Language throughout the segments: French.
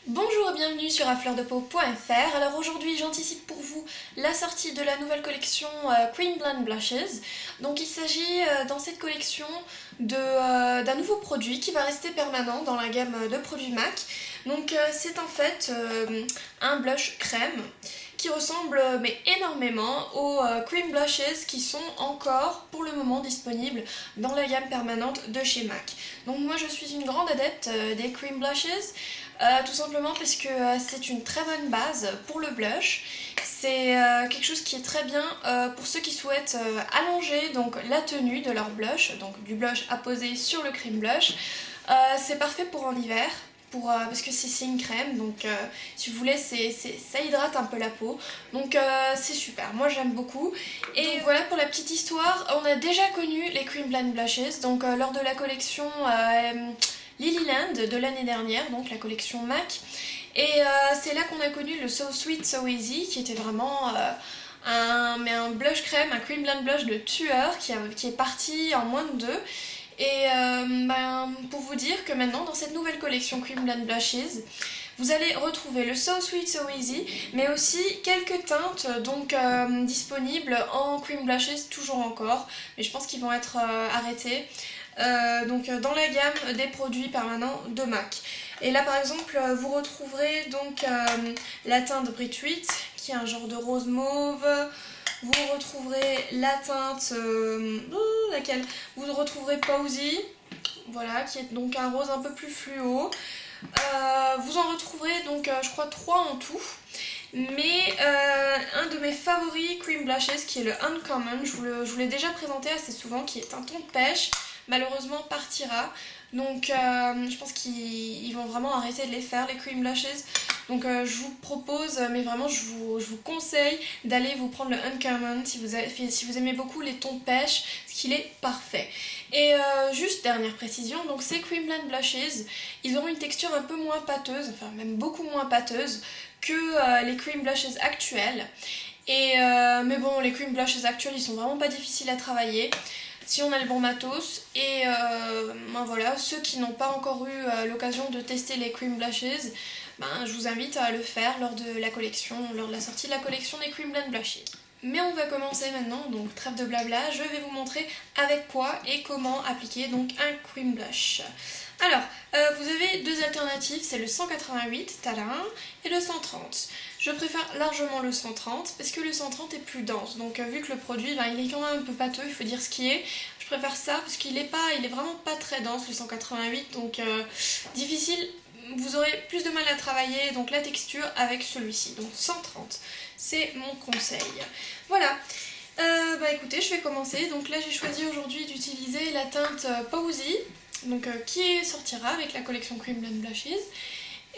Bonjour et bienvenue sur afleurdepeau.fr. Alors aujourd'hui j'anticipe pour vous la sortie de la nouvelle collection Cream Blend Blushes. Donc il s'agit dans cette collection d'un nouveau produit qui va rester permanent dans la gamme de produits MAC. Donc c'est en fait un blush crème qui ressemble mais énormément aux Cream Blushes qui sont encore pour le moment disponibles dans la gamme permanente de chez MAC. Donc moi je suis une grande adepte des Cream Blushes. Tout simplement parce que c'est une très bonne base pour le blush. C'est quelque chose qui est très bien pour ceux qui souhaitent allonger donc, la tenue de leur blush, donc du blush apposé sur le cream blush. C'est parfait pour en hiver. Parce que c'est une crème, donc si vous voulez ça hydrate un peu la peau, donc c'est super, moi j'aime beaucoup. Et donc, voilà pour la petite histoire, on a déjà connu les Cream Blend Blushes, donc lors de la collection Lilyland de l'année dernière, donc la collection MAC, et c'est là qu'on a connu le So Sweet So Easy qui était vraiment un blush crème, un Cream Blend Blush de tueur qui est parti en moins de 2. Et pour vous dire que maintenant dans cette nouvelle collection Cream Blend Blushes, vous allez retrouver le So Sweet So Easy, mais aussi quelques teintes donc disponibles en Cream Blushes toujours encore, mais je pense qu'ils vont être arrêtés. Donc dans la gamme des produits permanents de MAC. Et là par exemple vous retrouverez donc la teinte Britwick qui est un genre de rose mauve. Vous retrouverez la teinte, laquelle vous retrouverez Posy, voilà, qui est donc un rose un peu plus fluo. Vous en retrouverez donc je crois 3 en tout. Mais un de mes favoris Cream Blushes qui est le Uncommon, je vous l'ai déjà présenté assez souvent, qui est un ton de pêche, malheureusement partira. Donc je pense qu'ils vont vraiment arrêter de les faire les Cream Blushes. Donc je vous propose, mais vraiment je vous conseille d'aller vous prendre le Uncommon si vous aimez beaucoup les tons de pêche, parce qu'il est parfait. Et juste dernière précision, donc ces Cream Blend Blushes, ils auront une texture un peu moins pâteuse, enfin même beaucoup moins pâteuse que les Cream Blushes actuels. Et mais bon, les Cream Blushes actuels ils sont vraiment pas difficiles à travailler si on a le bon matos. Et ben voilà, ceux qui n'ont pas encore eu l'occasion de tester les Cream Blushes, je vous invite à le faire lors de la sortie de la collection des Cream Blend Blushes. Mais on va commencer maintenant, donc trêve de blabla, je vais vous montrer avec quoi et comment appliquer donc un cream blush. Alors, vous avez deux alternatives, c'est le 188, tadam, et le 130. Je préfère largement le 130 parce que le 130 est plus dense, donc vu que le produit il est quand même un peu pâteux, il faut dire ce qui est. Je préfère ça parce qu'il est vraiment pas très dense le 188, donc difficile. Vous aurez plus de mal à travailler donc la texture avec celui-ci, donc 130, c'est mon conseil. Voilà, écoutez, je vais commencer. Donc là j'ai choisi aujourd'hui d'utiliser la teinte Posy, donc qui sortira avec la collection Cream Blend Blushes.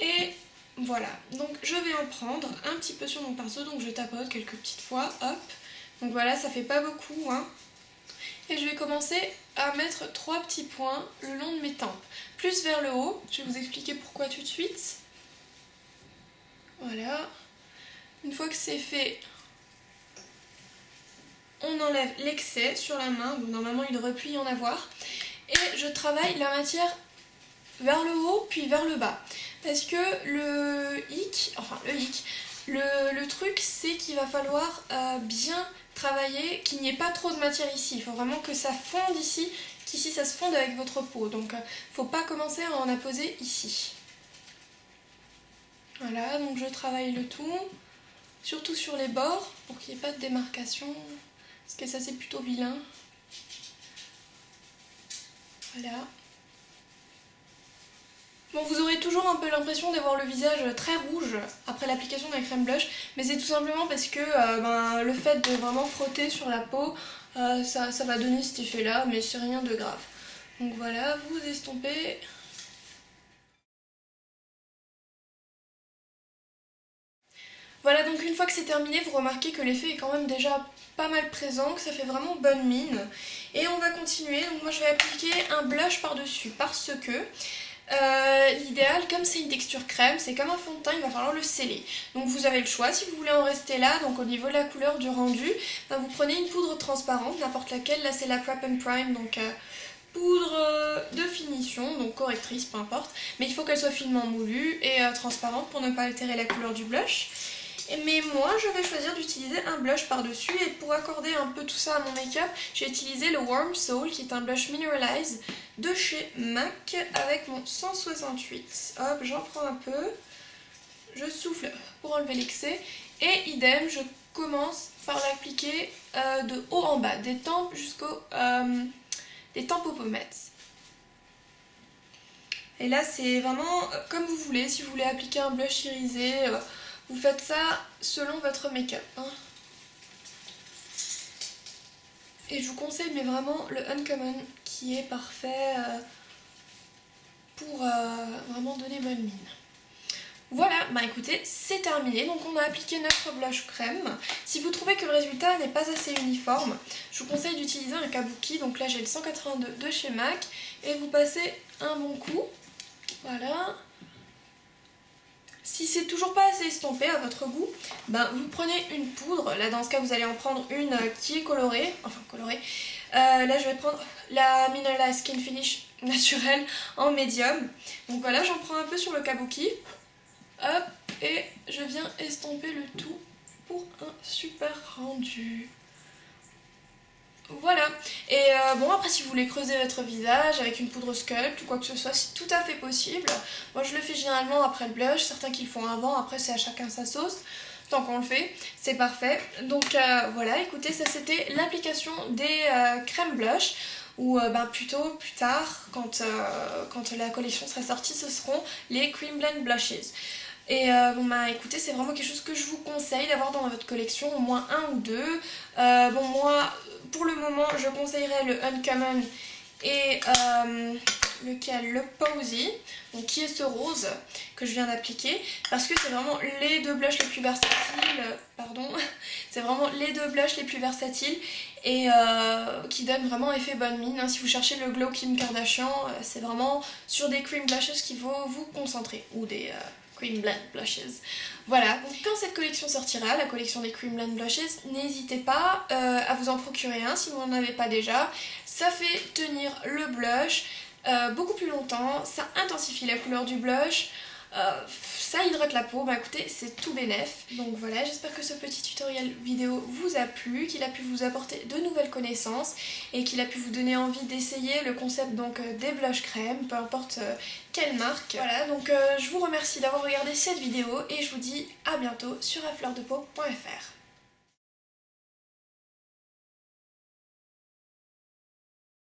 Et voilà, donc je vais en prendre un petit peu sur mon pinceau, donc je tapote quelques petites fois, hop. Donc voilà, ça fait pas beaucoup, hein. Et je vais commencer à mettre 3 petits points le long de mes tempes, plus vers le haut. Je vais vous expliquer pourquoi tout de suite. Voilà. Une fois que c'est fait, on enlève l'excès sur la main. Donc normalement il devrait plus y en avoir. Et je travaille la matière vers le haut puis vers le bas. Parce que le truc c'est qu'il va falloir bien travailler, qu'il n'y ait pas trop de matière ici. Il faut vraiment que ça fonde ici, qu'ici ça se fonde avec votre peau. Donc faut pas commencer à en apposer ici. Voilà, donc je travaille le tout, surtout sur les bords, pour qu'il n'y ait pas de démarcation, parce que ça c'est plutôt vilain. Voilà. Bon, vous aurez toujours un peu l'impression d'avoir le visage très rouge après l'application d'un crème blush, mais c'est tout simplement parce que le fait de vraiment frotter sur la peau, ça va donner cet effet-là, mais c'est rien de grave. Donc voilà, vous estompez. Voilà, donc une fois que c'est terminé, vous remarquez que l'effet est quand même déjà pas mal présent, que ça fait vraiment bonne mine. Et on va continuer, donc moi je vais appliquer un blush par-dessus, parce que l'idéal, comme c'est une texture crème, c'est comme un fond de teint, il va falloir le sceller. Donc vous avez le choix, si vous voulez en rester là, donc au niveau de la couleur du rendu, vous prenez une poudre transparente, n'importe laquelle, là c'est la Prep and Prime, donc poudre de finition. finition, donc correctrice, peu importe, mais il faut qu'elle soit finement moulue et transparente pour ne pas altérer la couleur du blush. Mais moi je vais choisir d'utiliser un blush par dessus, et pour accorder un peu tout ça à mon make-up, j'ai utilisé le Warm Soul qui est un blush Mineralize de chez MAC avec mon 168. Hop, j'en prends un peu, je souffle pour enlever l'excès et idem, je commence par l'appliquer de haut en bas, des tempes des tempes aux pommettes. Et là c'est vraiment comme vous voulez, si vous voulez appliquer un blush irisé, vous faites ça selon votre make-up. Hein. Et je vous conseille mais vraiment le Uncommon qui est parfait pour vraiment donner bonne mine. Voilà, bah écoutez, c'est terminé. Donc on a appliqué notre blush crème. Si vous trouvez que le résultat n'est pas assez uniforme, je vous conseille d'utiliser un kabuki. Donc là j'ai le 182 de chez MAC et vous passez un bon coup. Voilà. Si c'est toujours pas assez estompé à votre goût, ben vous prenez une poudre. Là dans ce cas vous allez en prendre une qui est colorée, enfin colorée. Là je vais prendre la Mineralize Skin Finish naturelle en médium. Donc voilà, j'en prends un peu sur le kabuki. Hop, et je viens estomper le tout pour un super rendu. Voilà, et bon après si vous voulez creuser votre visage avec une poudre sculpt ou quoi que ce soit, c'est tout à fait possible. Moi je le fais généralement après le blush, certains qui le font avant, après c'est à chacun sa sauce. Tant qu'on le fait, c'est parfait. Donc voilà, écoutez, ça c'était l'application des crèmes blush. Ou plutôt plus tard, quand la collection sera sortie, ce seront les Cream Blend Blushes. Et bon bah écoutez, c'est vraiment quelque chose que je vous conseille d'avoir dans votre collection, au moins un ou deux. Bon moi, pour le moment, je conseillerais le Uncommon et lequel, le Posy, donc qui est ce rose que je viens d'appliquer, parce que c'est vraiment les deux blushs les plus versatiles, c'est vraiment les deux blushs les plus versatiles et qui donnent vraiment effet bonne mine. Hein. Si vous cherchez le glow Kim Kardashian, c'est vraiment sur des cream blushes qu'il faut vous concentrer, ou des Cream Blend Blushes. Voilà, donc quand cette collection sortira, la collection des Cream Blend Blushes, n'hésitez pas à vous en procurer un si vous n'en avez pas déjà. Ça fait tenir le blush beaucoup plus longtemps, ça intensifie la couleur du blush, ça hydrate la peau, bah écoutez, c'est tout bénef. Donc voilà, j'espère que ce petit tutoriel vidéo vous a plu, qu'il a pu vous apporter de nouvelles connaissances et qu'il a pu vous donner envie d'essayer le concept donc des blush crème, peu importe quelle marque. Voilà, donc je vous remercie d'avoir regardé cette vidéo et je vous dis à bientôt sur afleurdepeau.fr.